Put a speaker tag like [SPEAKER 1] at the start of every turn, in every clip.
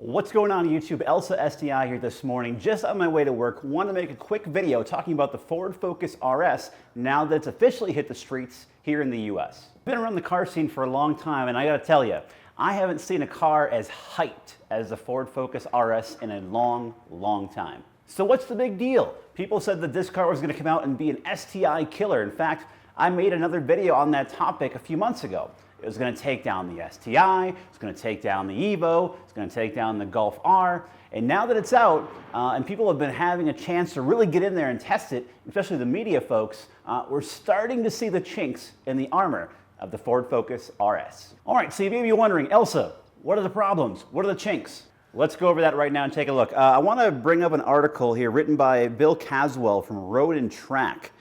[SPEAKER 1] What's going on YouTube? Elsa STI here this morning, just on my way to work. Want to make a quick video talking about the Ford Focus RS now that it's officially hit the streets here in the US. Been around the car scene for a long time, and I gotta tell you, I haven't seen a car as hyped as the Ford Focus RS in a long time. So what's the big deal? People said that this car was gonna come out and be an STI killer. In fact, I made another video on that topic a few months ago. It was going to take down the STI, it's going to take down the Evo, it's going to take down the Golf R, and now that it's out and people have been having a chance to really get in there and test it, especially the media folks, we're starting to see the chinks in the armor of the Ford Focus RS. All right, so you may be wondering, Elsa, what are the problems? What are the chinks? Let's go over that right now and take a look. I want to bring up an article here written by Bill Caswell from Road and Track.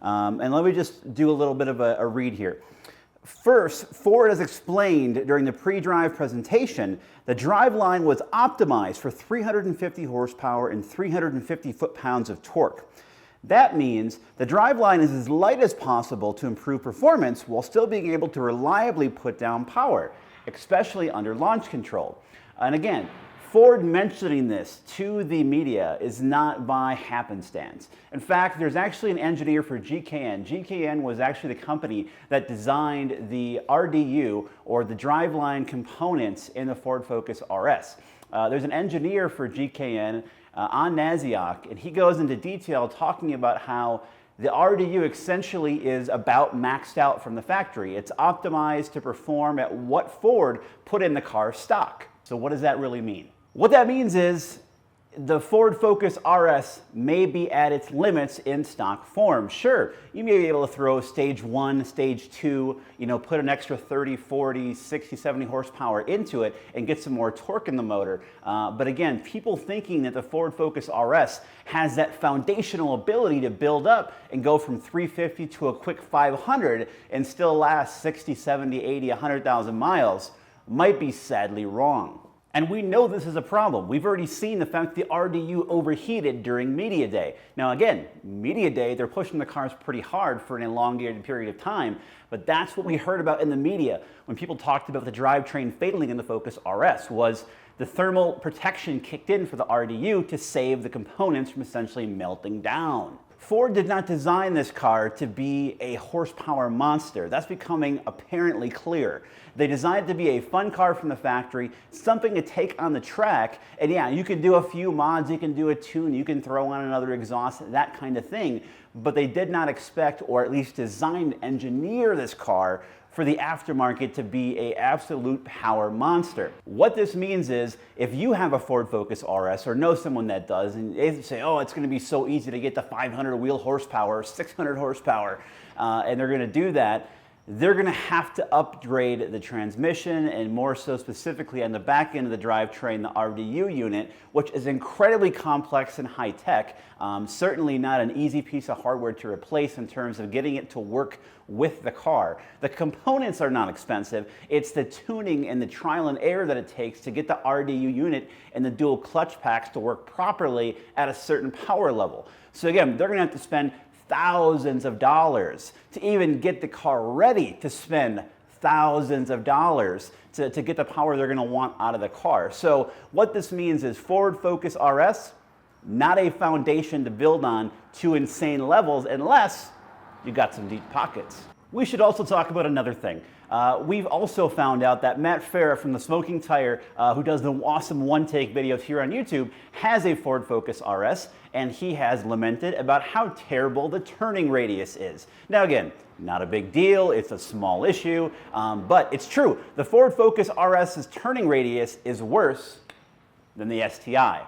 [SPEAKER 1] And let me just do a little bit of a read here. First, Ford has explained during the pre-drive presentation, the driveline was optimized for 350 horsepower and 350 foot-pounds of torque. That means the driveline is as light as possible to improve performance while still being able to reliably put down power, especially under launch control. And again, Ford mentioning this to the media is not by happenstance. In fact, there's actually an engineer for GKN. GKN was actually the company that designed the RDU, or the driveline components, in the Ford Focus RS. There's an engineer for GKN on Naziok, and he goes into detail talking about how the RDU essentially is about maxed out from the factory. It's optimized to perform at what Ford put in the car stock. So what does that really mean? What that means is the Ford Focus RS may be at its limits in stock form. Sure, you may be able to throw stage 1, stage 2, put an extra 30, 40, 60, 70 horsepower into it and get some more torque in the motor. But again, people thinking that the Ford Focus RS has that foundational ability to build up and go from 350 to a quick 500 and still last 60, 70, 80, 100,000 miles might be sadly wrong. And we know this is a problem. We've already seen the fact the RDU overheated during media day. Now again, media day, they're pushing the cars pretty hard for an elongated period of time, but that's what we heard about in the media when people talked about the drivetrain failing in the Focus RS, was the thermal protection kicked in for the RDU to save the components from essentially melting down. Ford did not design this car to be a horsepower monster. That's becoming apparently clear. They designed it to be a fun car from the factory, something to take on the track, and yeah, you can do a few mods, you can do a tune, you can throw on another exhaust, that kind of thing, but they did not expect, or at least design and engineer this car for the aftermarket to be an absolute power monster. What this means is, if you have a Ford Focus RS or know someone that does, and they say, oh, it's gonna be so easy to get the 500 wheel horsepower, 600 horsepower, and they're gonna do that, they're gonna have to upgrade the transmission, and more so specifically on the back end of the drivetrain, the RDU unit, which is incredibly complex and high tech. Certainly not an easy piece of hardware to replace in terms of getting it to work with the car. The components are not expensive. It's the tuning and the trial and error that it takes to get the RDU unit and the dual clutch packs to work properly at a certain power level. So again, they're gonna have to spend thousands of dollars to even get the car ready to spend thousands of dollars to get the power they're going to want out of the car. So what this means is Ford Focus RS, not a foundation to build on to insane levels unless you got some deep pockets. We should also talk about another thing. We've also found out that Matt Farah from the Smoking Tire, who does the awesome one-take videos here on YouTube, has a Ford Focus RS, and he has lamented about how terrible the turning radius is. Now again, not a big deal, it's a small issue, but it's true. The Ford Focus RS's turning radius is worse than the STI.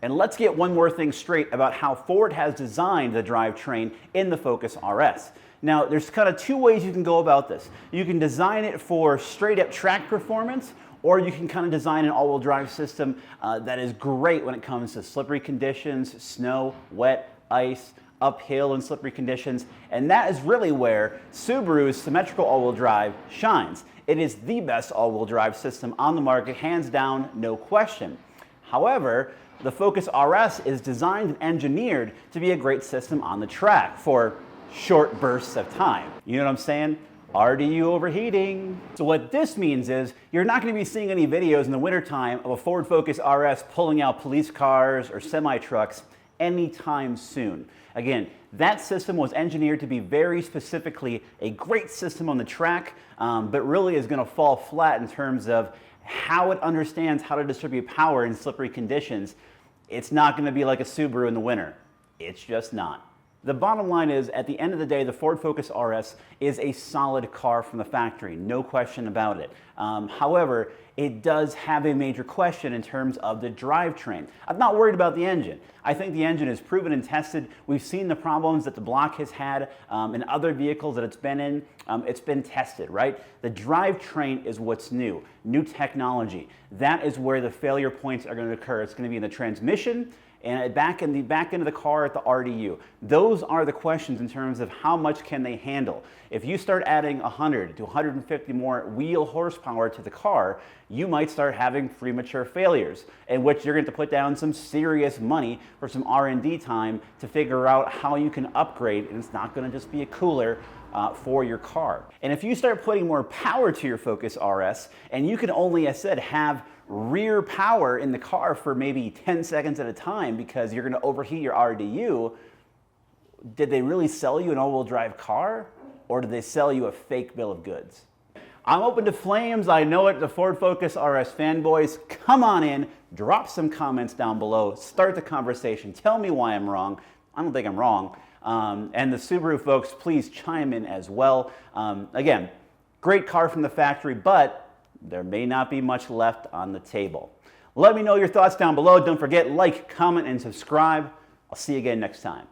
[SPEAKER 1] And let's get one more thing straight about how Ford has designed the drivetrain in the Focus RS. Now, there's kind of two ways you can go about this. You can design it for straight up track performance, or you can kind of design an all-wheel drive system that is great when it comes to slippery conditions, snow, wet, ice, uphill and slippery conditions. And that is really where Subaru's symmetrical all-wheel drive shines. It is the best all-wheel drive system on the market, hands down, no question. However, the Focus RS is designed and engineered to be a great system on the track for short bursts of time. You know what I'm saying? RDU overheating. So what this means is you're not going to be seeing any videos in the wintertime of a Ford Focus RS pulling out police cars or semi-trucks anytime soon. Again, that system was engineered to be very specifically a great system on the track, but really is going to fall flat in terms of how it understands how to distribute power in slippery conditions. It's not going to be like a Subaru in the winter. It's just not. The bottom line is, at the end of the day, the Ford Focus RS is a solid car from the factory, no question about it. However, it does have a major question in terms of the drivetrain. I'm not worried about the engine. I think the engine is proven and tested. We've seen the problems that the block has had in other vehicles that it's been in. It's been tested, right? The drivetrain is what's new technology. That is where the failure points are going to occur. It's going to be in the transmission and back end of the car at the RDU. Those are the questions in terms of how much can they handle. If you start adding 100 to 150 more wheel horsepower to the car, you might start having premature failures, in which you're going to put down some serious money for some R&D time to figure out how you can upgrade, and it's not going to just be a cooler for your car. And if you start putting more power to your Focus RS, and you can only, as I said, have rear power in the car for maybe 10 seconds at a time because you're going to overheat your RDU, did they really sell you an all-wheel drive car, or did they sell you a fake bill of goods? I'm open to flames, I know it. The Ford Focus RS fanboys, come on in, drop some comments down below, start the conversation, tell me why I'm wrong. I don't think I'm wrong. And the Subaru folks, please chime in as well. Again, great car from the factory, but there may not be much left on the table. Let me know your thoughts down below. Don't forget, like, comment, and subscribe. I'll see you again next time.